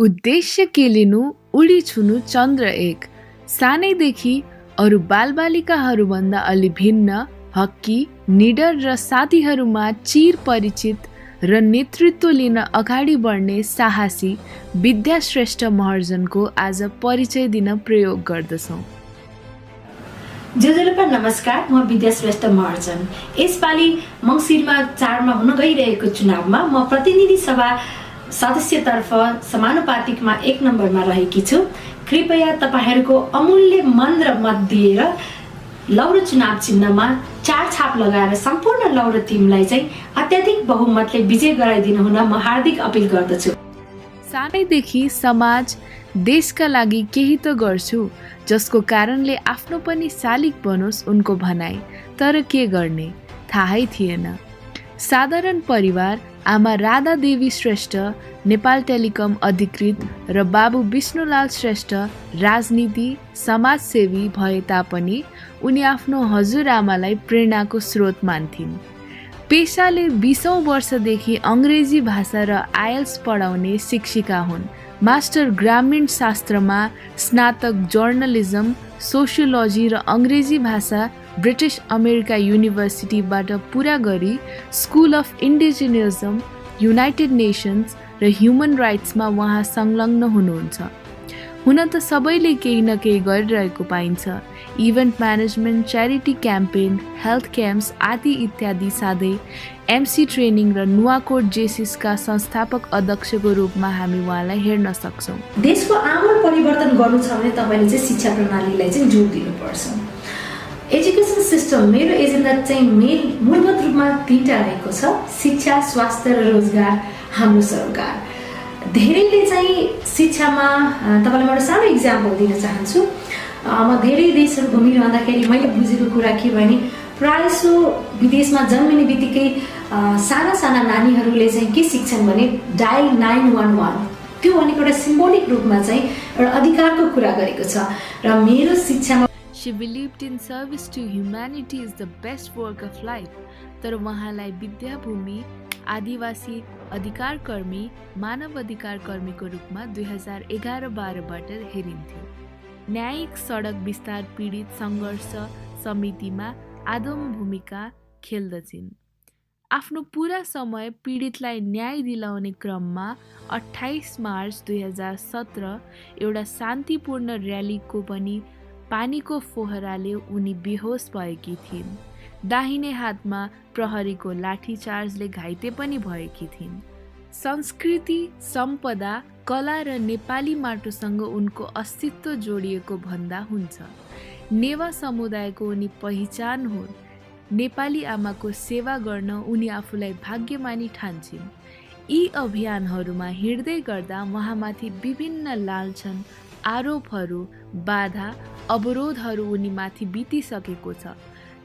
उद्देश्य के लिनु उडी छुनु चन्द्र एक। सानैदेखि अरू बालबालिकाहरूभन्दा अलि भिन्न, हक्की, निडर र साथीहरूमा चिर परिचित र नेतृत्व लिन अगाडि बढ्ने साहसी विद्याश्रेष्ठ महर्जनको आज परिचय दिन प्रयोग गर्दछौँ। जोजोलोपा नमस्कार, म विद्याश्रेष्ठ महर्जन। यसपालि मङ्सिरमा 4 मा हुन गइरहेको चुनावमा म प्रतिनिधि सभा सदस्यतर्फ समानुपातिकमा 1 नम्बरमा रहेकी छु। कृपया तपाईहरूको अमूल्य मन र मत दिएर लौरो चुनाव चिन्हमा 4 छाप लगाएर सम्पूर्ण लौरो टिमलाई चाहिँ अत्याधिक बहुमतले विजय गराइदिनु हुन म हार्दिक अपिल गर्दछु। सानैदेखि समाज देशका लागि केही त गर्छु जसको कारणले आफ्नो पनि शालिग बनोस् उनको भनाइ, तर के गर्ने थाहै थिएन। साधारण परिवार, आमा राधा देवी श्रेष्ठ नेपाल टेलिकम अधिकृत र बाबु विष्णुलाल श्रेष्ठ राजनीति समाजसेवी भए तापनि उनी आफ्नो हजुरआमालाई प्रेरणाको स्रोत मान्थिन्। पेसाले 20औं वर्षदेखि अङ्ग्रेजी भाषा र आयल्स पढाउने शिक्षिका हुन्। मास्टर ग्रामीण शास्त्रमा, स्नातक जर्नलिज्म, सोसियोलोजी र अङ्ग्रेजी भाषा ब्रिटिस अमेरिका युनिभर्सिटीबाट पुरा गरी स्कुल अफ इन्डिजिनियजम, युनाइटेड नेसन्स र ह्युमन राइट्समा उहाँ संलग्न हुनुहुन्छ। हुन त सबैले केही न केही गरिरहेको पाइन्छ। Event management, charity campaign, health camps आदि इत्यादि साथै एमसी ट्रेनिङ र नुवाकोट जेसिसका संस्थापक अध्यक्षको रूपमा हामी उहाँलाई हेर्न सक्छौँ। देशको आमूल परिवर्तन गर्नु छ भने तपाईले चाहिँ शिक्षा प्रणालीलाई चाहिँ जोड दिनुपर्छ। एजुकेसन सिस्टम मेरो एजेन्डा चाहिँ मूलभूत रूपमा 3टा रहेको छ: शिक्षा, स्वास्थ्य र रोजगार हाम्रो सरकार। धेरैले चाहिँ शिक्षामा तपाईलाई म एउटा सानो इक्जाम्पल दिन चाहन्छु। म धेरै देशहरू घुमिरहँदाखेरि मैले बुझेको कुरा के भने प्रायसो विदेशमा जन्मिने बित्तिकै साना साना नानीहरूले चाहिँ के सिक्छन् भने डायल 911, त्यो भनेको एउटा सिम्बोलिक रूपमा चाहिँ एउटा अधिकारको कुरा गरेको छ। र मेरो शिक्षामा She believed in service to humanity is the best work of life। तर उहाँलाई विद्याभूमि आदिवासी अधिकार कर्मी, मानव अधिकार कर्मीको रूपमा 2011-12बाट हेरिन्थ्यो। न्यायिक सडक विस्तार पीडित सङ्घर्ष समितिमा आदम भूमिका खेल्दछिन्। आफ्नो पुरा समय पीडितलाई न्याय दिलाउने क्रममा 28 मार्च 2017 एउटा शान्तिपूर्ण र्यालीको पनि पानीको फोहराले उनी बेहोस भएकी थिइन्। दाहिने हातमा प्रहरीको लाठीचार्जले घाइते पनि भएकी थिइन्। संस्कृति, सम्पदा, कला र नेपाली माटोसँग उनको अस्तित्व जोडिएको भन्दा हुन्छ। नेवा समुदायको उनी पहिचान हुन्। नेपाली आमाको सेवा गर्न उनी आफूलाई भाग्यमानी ठान्छिन्। यी अभियानहरूमा हिँड्दै गर्दा उहाँमाथि विभिन्न लान्छन, आरोपहरू, बाधा, अवरोधहरू उनीमाथि बितिसकेको छ।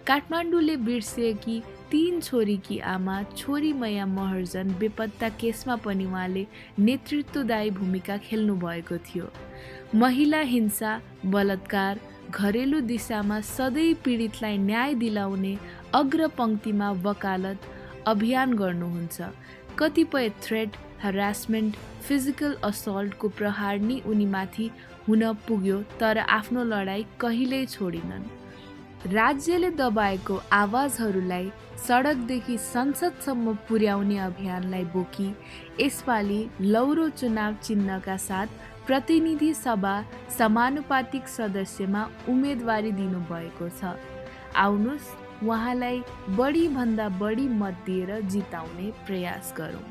काठमाडौँले बिर्सिएकी 3 छोरीकी आमा छोरी मैया महर्जन बेपत्ता केसमा पनि उहाँले नेतृत्वदायी भूमिका खेल्नु भएको थियो। महिला हिंसा, बलात्कार, घरेलु दिशामा सधैँ पीडितलाई न्याय दिलाउने अग्रपङ्क्तिमा वकालत अभियान गर्नुहुन्छ। कतिपय थ्रेट, हरासमेन्ट, फिजिकल असल्टको प्रहार नि उनीमाथि हुन पुग्यो, तर आफ्नो लडाईँ कहिल्यै छोडिनन्। राज्यले दबाएको आवाजहरूलाई सडकदेखि संसदसम्म पुर्याउने अभियानलाई बोकी यसपालि लौरो चुनाव चिन्हका साथ प्रतिनिधि सभा समानुपातिक सदस्यमा उम्मेदवारी दिनुभएको छ। आउनुहोस् उहाँलाई बढी भन्दा बढी मत दिएर जिताउने प्रयास गरौँ।